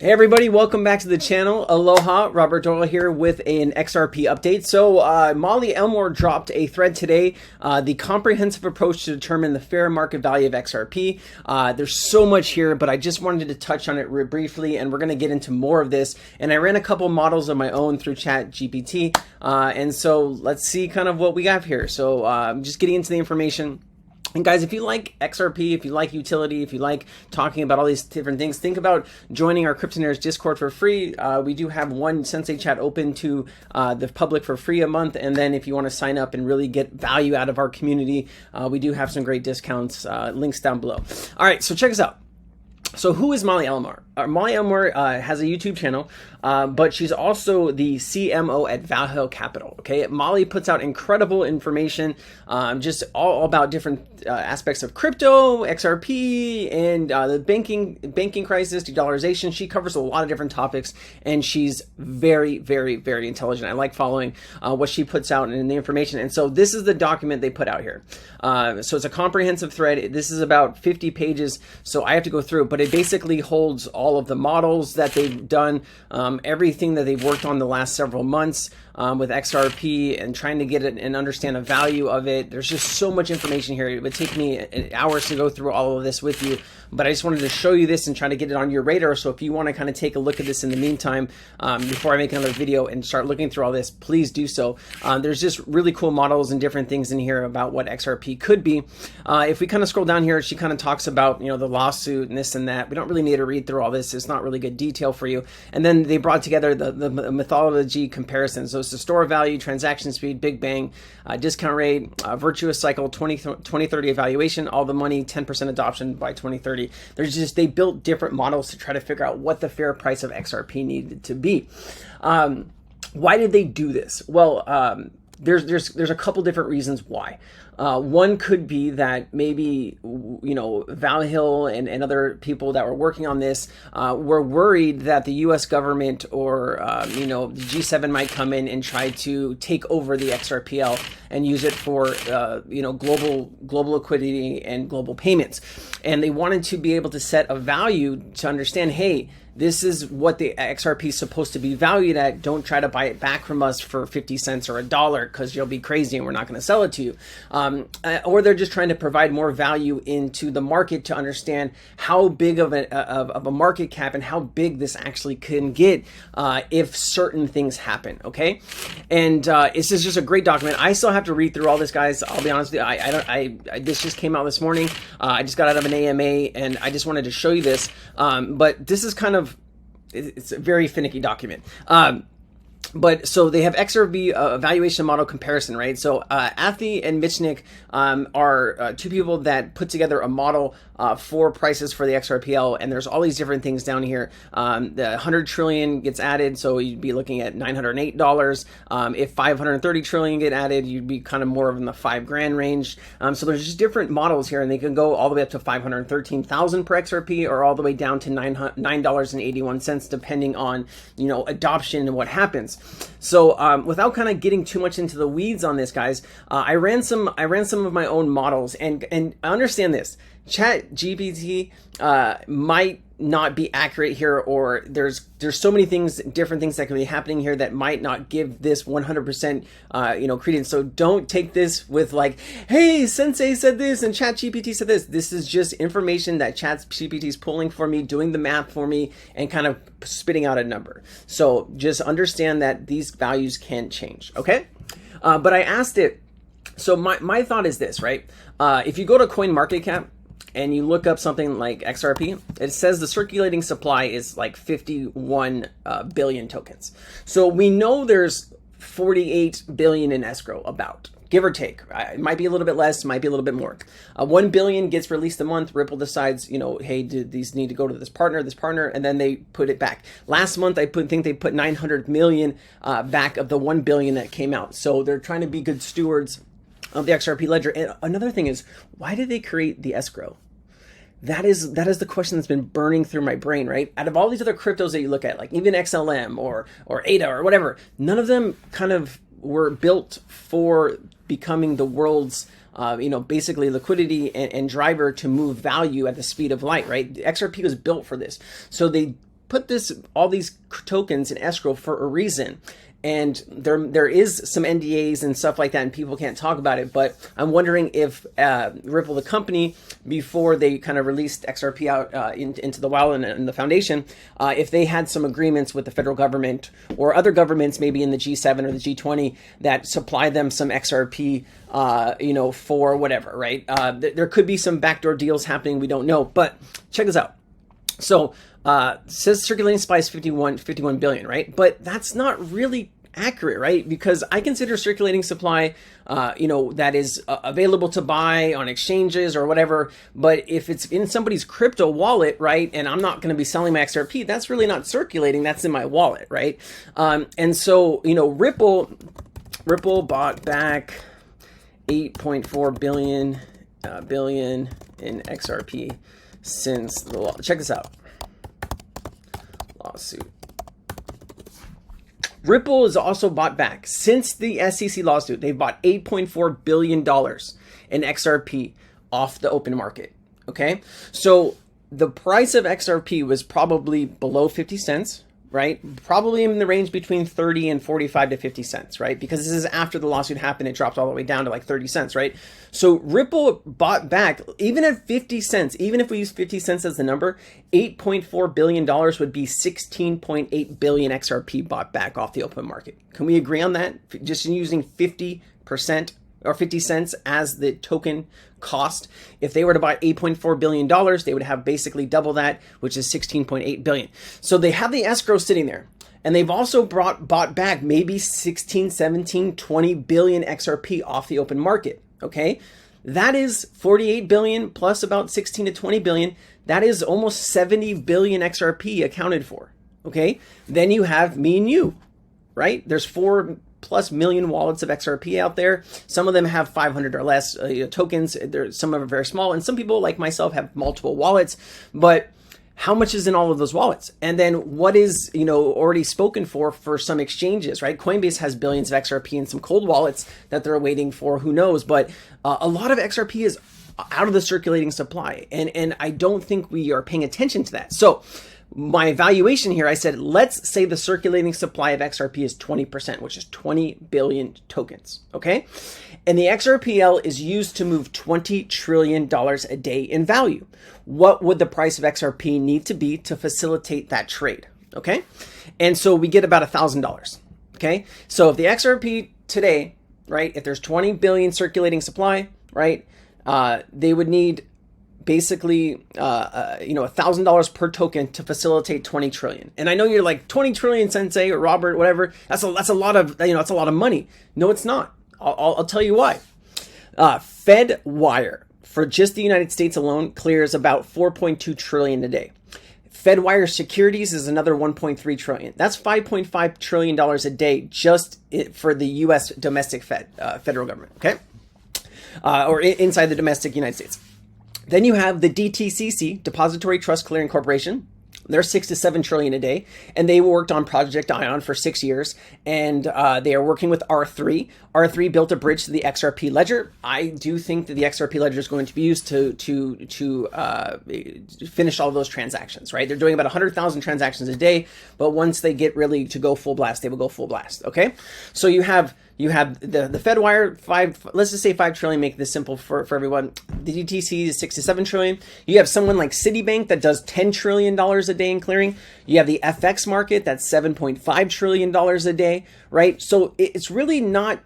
Hey everybody, welcome back to the channel. Aloha, Robert Doyle here with an XRP update. So Molly Elmore dropped a thread today, the comprehensive approach to determine the fair market value of XRP. There's so much here, but I just wanted to touch on it briefly, and we're going to get into more of this. And I ran a couple models of my own through ChatGPT, and so let's see kind of what we have here. So I'm just getting into the information. And guys, if you like XRP, if you like utility, if you like talking about all these different things, think about joining our Cryptonaires Discord for free. We do have one Sensei chat open to the public for free a month. And then if you want to sign up and really get value out of our community, we do have some great discounts, links down below. All right, so check us out. So who is Molly Elmore? Molly Elmore has a YouTube channel, but she's also the CMO at Valhalla Capital. Okay, Molly puts out incredible information, just all about different aspects of crypto, XRP, and the banking crisis, de-dollarization. She covers a lot of different topics, and she's very, very, very intelligent. I like following what she puts out and the information. And so this is the document they put out here. So it's a comprehensive thread. This is about 50 pages, so I have to go through, but it basically holds all of the models that they've done, everything that they've worked on the last several months with XRP and trying to get it and understand the value of it. There's just so much information here. It would take me hours to go through all of this with you, but I just wanted to show you this and try to get it on your radar. So if you want to kind of take a look at this in the meantime, before I make another video and start looking through all this, please do so. There's just really cool models and different things in here about what XRP could be. If we kind of scroll down here, she kind of talks about, you know, the lawsuit and this and that. We don't really need to read through all this. It's not really good detail for you. And then they brought together the methodology comparison. So it's the store value, transaction speed, big bang, discount rate, virtuous cycle, 2030 evaluation, all the money, 10% adoption by 2030. They built different models to try to figure out what the fair price of XRP needed to be. Why did they do this? Well, there's a couple different reasons why. One could be that maybe, you know, Valhalla and other people that were working on this were worried that the U.S. government or, you know, the G7 might come in and try to take over the XRPL and use it for, you know, global liquidity and global payments. And they wanted to be able to set a value to understand, hey, this is what the XRP is supposed to be valued at. Don't try to buy it back from us for 50 cents or $1 because you'll be crazy and we're not going to sell it to you. Or they're just trying to provide more value into the market to understand how big of a market cap and how big this actually can get if certain things happen. Okay, and this is just a great document. I still have to read through all this, guys. I'll be honest with you. This just came out this morning. I just got out of an AMA and I just wanted to show you this. But this is kind of, it's a very finicky document. But so they have XRP evaluation model comparison, right? So Athi and Michnik are two people that put together a model for prices for the XRPL, and there's all these different things down here. The 100 trillion gets added, so you'd be looking at $908. If 530 trillion get added, you'd be kind of more in the $5,000 range. So there's just different models here, and they can go all the way up to 513,000 per XRP, or all the way down to $9.81, depending on, you know, adoption and what happens. So without kind of getting too much into the weeds on this, guys, I ran some of my own models, and I understand this. ChatGPT might not be accurate here, or there's so many different things that can be happening here that might not give this 100% you know, credence. So don't take this with like, hey, Sensei said this and ChatGPT said this. This is just information that ChatGPT is pulling for me, doing the math for me, and kind of spitting out a number. So just understand that these values can change. Okay, but I asked it. So my thought is this, right? If you go to CoinMarketCap and you look up something like XRP, it says the circulating supply is like 51 billion tokens. So we know there's 48 billion in escrow, about, give or take. It might be a little bit less, might be a little bit more. 1 billion gets released a month. Ripple decides, you know, hey, did these need to go to this partner, and then they put it back. Last month, I think they put 900 million back of the 1 billion that came out. So they're trying to be good stewards of the XRP ledger. And another thing is, why did they create the escrow? That is the question that's been burning through my brain, right? Out of all these other cryptos that you look at, like even XLM or ADA or whatever, none of them kind of were built for becoming the world's basically liquidity and driver to move value at the speed of light, right? XRP was built for this. So they put all these tokens in escrow for a reason. And there is some NDAs and stuff like that, and people can't talk about it. But I'm wondering if Ripple, the company, before they kind of released XRP out into the wild and the foundation, if they had some agreements with the federal government or other governments, maybe in the G7 or the G20, that supply them some XRP, for whatever, right? There could be some backdoor deals happening. We don't know. But check this out. So says circulating supply is 51 billion, right? But that's not really accurate, right? Because I consider circulating supply, that is available to buy on exchanges or whatever. But if it's in somebody's crypto wallet, right, and I'm not going to be selling my XRP, that's really not circulating. That's in my wallet, right? And so, Ripple bought back 8.4 billion in XRP since the law. Check this out. Lawsuit. Ripple is also bought back since the SEC lawsuit. They've bought $8.4 billion in XRP off the open market. Okay. So the price of XRP was probably below 50 cents, right? Probably in the range between 30 and 45 to 50 cents, right? Because this is after the lawsuit happened, it dropped all the way down to like 30 cents, right? So Ripple bought back, even at 50 cents, even if we use 50 cents as the number, $8.4 billion would be 16.8 billion XRP bought back off the open market. Can we agree on that? Just using 50% or 50 cents as the token cost. If they were to buy $8.4 billion, they would have basically double that, which is 16.8 billion. So they have the escrow sitting there. And they've also bought back maybe 16, 17, 20 billion XRP off the open market. Okay. That is 48 billion plus about 16 to 20 billion. That is almost 70 billion XRP accounted for. Okay. Then you have me and you, right? There's 4+ million wallets of XRP out there. Some of them have 500 or less tokens. Some of them are very small, and some people like myself have multiple wallets. But how much is in all of those wallets? And then what is already spoken for some exchanges, right? Coinbase has billions of XRP in some cold wallets that they're waiting for. Who knows? But a lot of XRP is out of the circulating supply, and I don't think we are paying attention to that. So my evaluation here, I said, let's say the circulating supply of XRP is 20%, which is 20 billion tokens, okay? And the XRPL is used to move $20 trillion a day in value. What would the price of XRP need to be to facilitate that trade, okay? And so we get about $1,000, okay? So if the XRP today, right, if there's 20 billion circulating supply, right, they would need basically, $1,000 per token to facilitate 20 trillion. And I know you're like 20 trillion, Sensei or Robert, whatever. That's a lot of, that's a lot of money. No, it's not. I'll tell you why. Fedwire for just the United States alone clears about 4.2 trillion a day. Fedwire Securities is another 1.3 trillion. That's $5.5 trillion a day just for the U.S. domestic federal government. Okay. Or inside the domestic United States. Then you have the DTCC, Depository Trust Clearing Corporation. They're 6 to 7 trillion a day, and they worked on Project Ion for 6 years, and they are working with R3. R3 built a bridge to the XRP ledger. I do think that the XRP ledger is going to be used to finish all of those transactions, right? They're doing about 100,000 transactions a day, but once they get really to go full blast, they will go full blast, okay? So you have the Fedwire, let's just say 5 trillion, make this simple for everyone. The DTC is 6 to 7 trillion. You have someone like Citibank that does $10 trillion a day in clearing. You have the FX market that's $7.5 trillion a day, right? So it's really not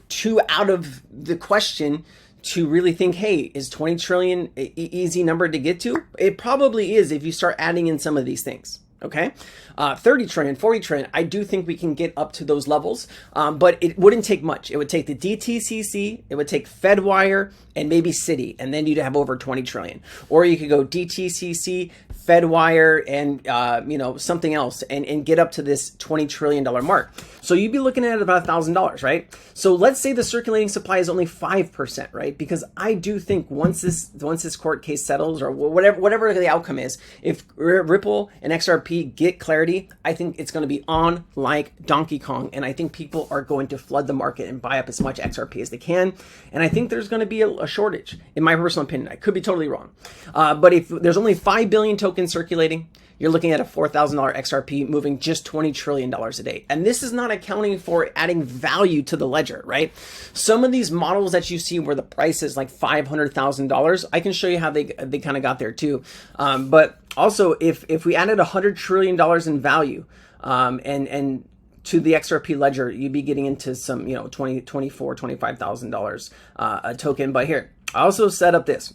too out of the question to really think, hey, is 20 trillion an easy number to get to? It probably is if you start adding in some of these things. Okay, 30 trillion, 40 trillion. I do think we can get up to those levels, but it wouldn't take much. It would take the DTCC, it would take Fedwire, and maybe Citi, and then you'd have over 20 trillion. Or you could go DTCC, Fedwire, and something else, and get up to this $20 trillion mark. So you'd be looking at about $1,000, right? So let's say the circulating supply is only 5%, right? Because I do think once this court case settles, or whatever the outcome is, if Ripple and XRP XRP, get clarity. I think it's going to be on like Donkey Kong, and I think people are going to flood the market and buy up as much XRP as they can. And I think there's going to be a shortage, in my personal opinion. I could be totally wrong. But if there's only 5 billion tokens circulating, you're looking at a $4,000 XRP moving just $20 trillion a day. And this is not accounting for adding value to the ledger, right? Some of these models that you see where the price is like $500,000, I can show you how they kind of got there too. But also, if we added $100 trillion in value and to the XRP ledger, you'd be getting into some, $24,000, $25,000 a token. But here, I also set up this.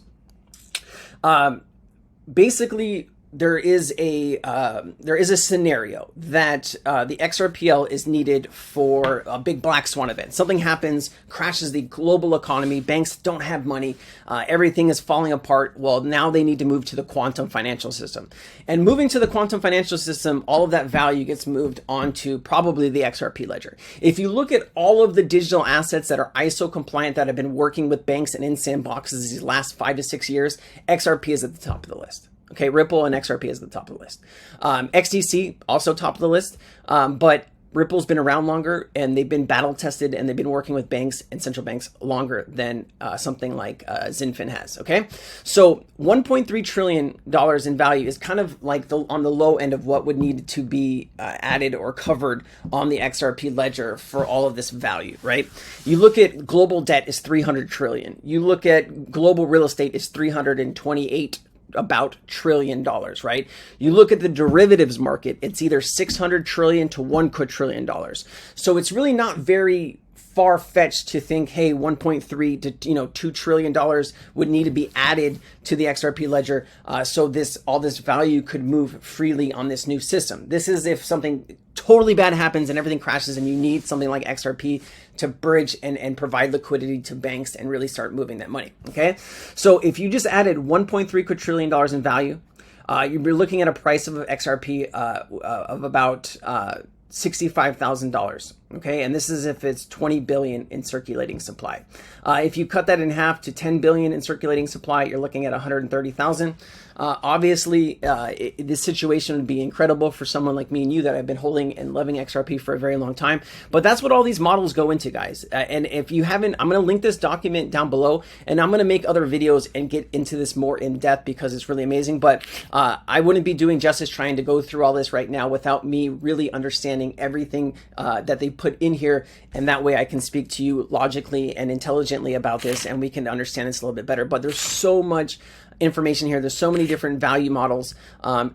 Basically, there is a scenario that the XRPL is needed for a big black swan event. Something happens, crashes the global economy, banks don't have money, everything is falling apart. Well, now they need to move to the quantum financial system. And moving to the quantum financial system, all of that value gets moved onto probably the XRP ledger. If you look at all of the digital assets that are ISO compliant that have been working with banks and in sandboxes these last 5 to 6 years, XRP is at the top of the list. Okay, Ripple and XRP is at the top of the list. XDC, also top of the list, but Ripple's been around longer and they've been battle tested and they've been working with banks and central banks longer than something like Zinfin has, okay? So $1.3 trillion in value is kind of like on the low end of what would need to be added or covered on the XRP ledger for all of this value, right? You look at global debt is 300 trillion. You look at global real estate is 328 about trillion dollars, right? You look at the derivatives market, it's either 600 trillion to $1 quadrillion. So it's really not very far-fetched to think, hey, 1.3 to $2 trillion would need to be added to the XRP ledger, so all this value could move freely on this new system. This is if something totally bad happens and everything crashes and you need something like XRP to bridge and provide liquidity to banks and really start moving that money, okay? So if you just added $1.3 quadrillion in value, you'd be looking at a price of XRP of about $65,000, okay? And this is if it's 20 billion in circulating supply. If you cut that in half to 10 billion in circulating supply, you're looking at 130,000. Obviously, this situation would be incredible for someone like me and you that have been holding and loving XRP for a very long time. But that's what all these models go into, guys. And if you haven't, I'm going to link this document down below, and I'm going to make other videos and get into this more in depth because it's really amazing. But I wouldn't be doing justice trying to go through all this right now without me really understanding everything that they put in here. And that way I can speak to you logically and intelligently about this, and we can understand this a little bit better. But there's so much information here. There's so many different value models.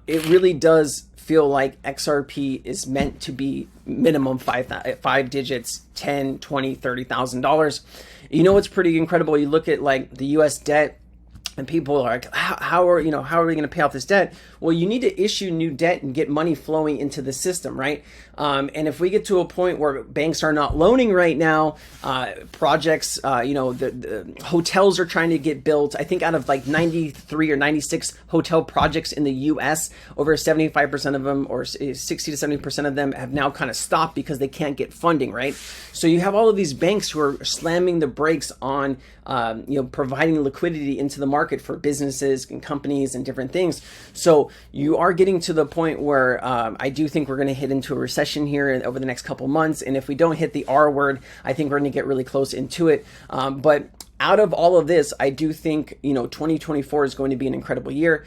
It really does feel like XRP is meant to be minimum five digits, 10, 20, $30,000. You know, it's pretty incredible. You look at like the US debt, and people are like, how are we going to pay off this debt? Well, you need to issue new debt and get money flowing into the system, right? And if we get to a point where banks are not loaning right now, projects, the hotels are trying to get built. I think out of like 93 or 96 hotel projects in the US, over 75% of them, or 60 to 70% of them, have now kind of stopped because they can't get funding, right? So you have all of these banks who are slamming the brakes on providing liquidity into the market for businesses and companies and different things. So you are getting to the point where I do think we're going to hit into a recession here over the next couple months. And if we don't hit the R word, I think we're going to get really close into it. But out of all of this, I do think, 2024 is going to be an incredible year.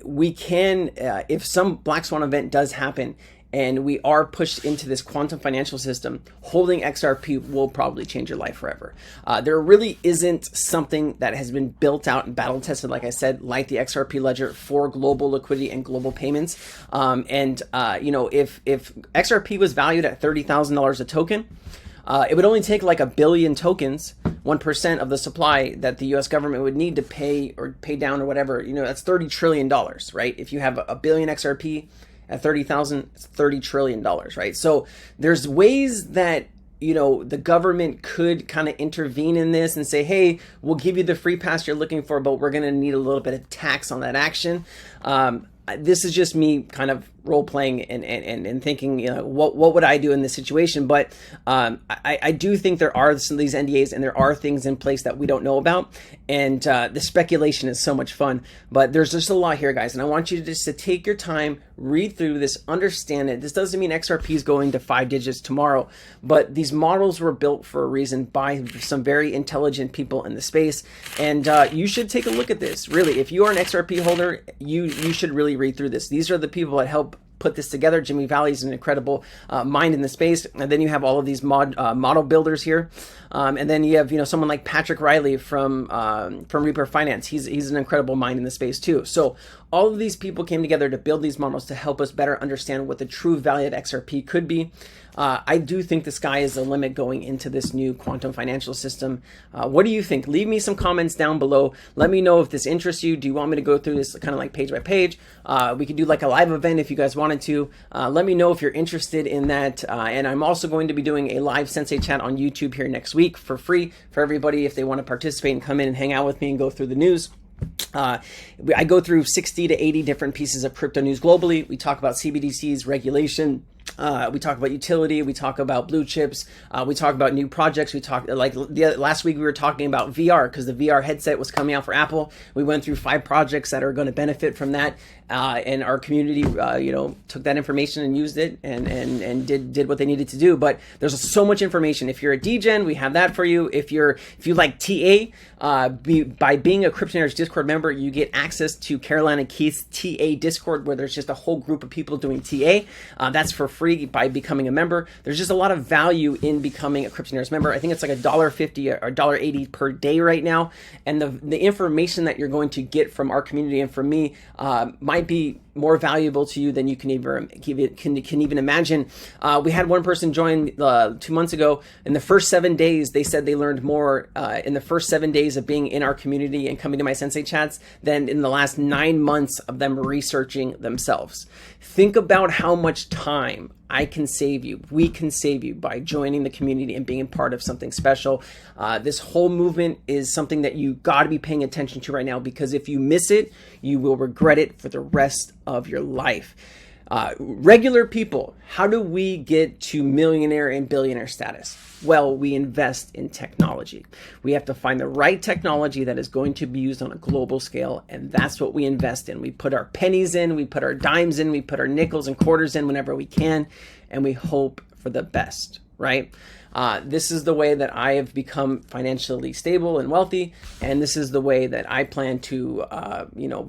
We can, if some black swan event does happen, and we are pushed into this quantum financial system, holding XRP will probably change your life forever. There really isn't something that has been built out and battle tested, like I said, like the XRP ledger for global liquidity and global payments. If XRP was valued at $30,000 a token, it would only take like 1 billion tokens, 1% of the supply that the US government would need to pay down or whatever. That's $30 trillion, right? If you have 1 billion XRP, at 30,000, it's $30 trillion, right? So there's ways that, the government could kind of intervene in this and say, hey, we'll give you the free pass you're looking for, but we're going to need a little bit of tax on that action. This is just me kind of role playing and thinking, you know, what would I do in this situation? But I do think there are some of these NDAs and there are things in place that we don't know about. And the speculation is so much fun. But there's just a lot here, guys. And I want you to take your time, read through this, understand it. This doesn't mean XRP is going to 5 digits tomorrow, but these models were built for a reason by some very intelligent people in the space. And you should take a look at this. Really, if you are an XRP holder, you should really read through this. These are the people that help put this together. Jimmy Valley is an incredible mind in the space, and then you have all of these model builders here, and then you have, you know, someone like Patrick Riley from Reaper Finance. He's an incredible mind in the space too. So all of these people came together to build these models to help us better understand what the true value of XRP could be. I do think the sky is the limit going into this new quantum financial system. What do you think? Leave me some comments down below. Let me know if this interests you. Do you want me to go through this kind of like page by page? We could do like a live event if you guys wanted to. Let me know if you're interested in that. And I'm also going to be doing a live Sensei chat on YouTube here next week for free for everybody if they want to participate and come in and hang out with me and go through the news. I go through 60 to 80 different pieces of crypto news globally. We talk about CBDCs, regulation. We talk about utility. We talk about blue chips. We talk about new projects. We talk like last week we were talking about VR because the VR headset was coming out for Apple. We went through 5 projects that are going to benefit from that, and our community, you know, took that information and used it and did what they needed to do. But there's so much information. If you're a DGen, we have that for you. If you like TA, by being a Crypto Nerds Discord member, you get access to Carolina Keith's TA Discord, where there's just a whole group of people doing TA. That's for free by becoming a member. There's just a lot of value in becoming a Crypto Nerds member. I think it's like $1.50 or $1.80 per day right now. And the information that you're going to get from our community and from me might be more valuable to you than you can even imagine. We had one person join 2 months ago. In the first 7 days, they said they learned more in the first 7 days of being in our community and coming to my Sensei chats than in the last 9 months of them researching themselves. Think about how much time I can save you, we can save you by joining the community and being a part of something special. This whole movement is something that you got to be paying attention to right now, because if you miss it, you will regret it for the rest of your life. Regular people, how do we get to millionaire and billionaire status? Well, we invest in technology. We have to find the right technology that is going to be used on a global scale, and that's what we invest in. We put our pennies in, we put our dimes in, we put our nickels and quarters in whenever we can, and we hope for the best, right? This is the way that I have become financially stable and wealthy, and this is the way that I plan to,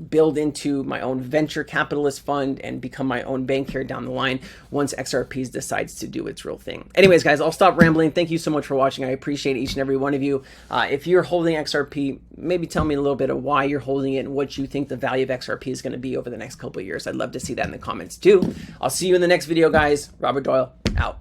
build into my own venture capitalist fund and become my own bank here down the line once XRP decides to do its real thing. Anyways, guys, I'll stop rambling. Thank you so much for watching. I appreciate each and every one of you. If you're holding XRP, maybe tell me a little bit of why you're holding it and what you think the value of XRP is going to be over the next couple of years. I'd love to see that in the comments too. I'll see you in the next video, guys. Robert Doyle, out.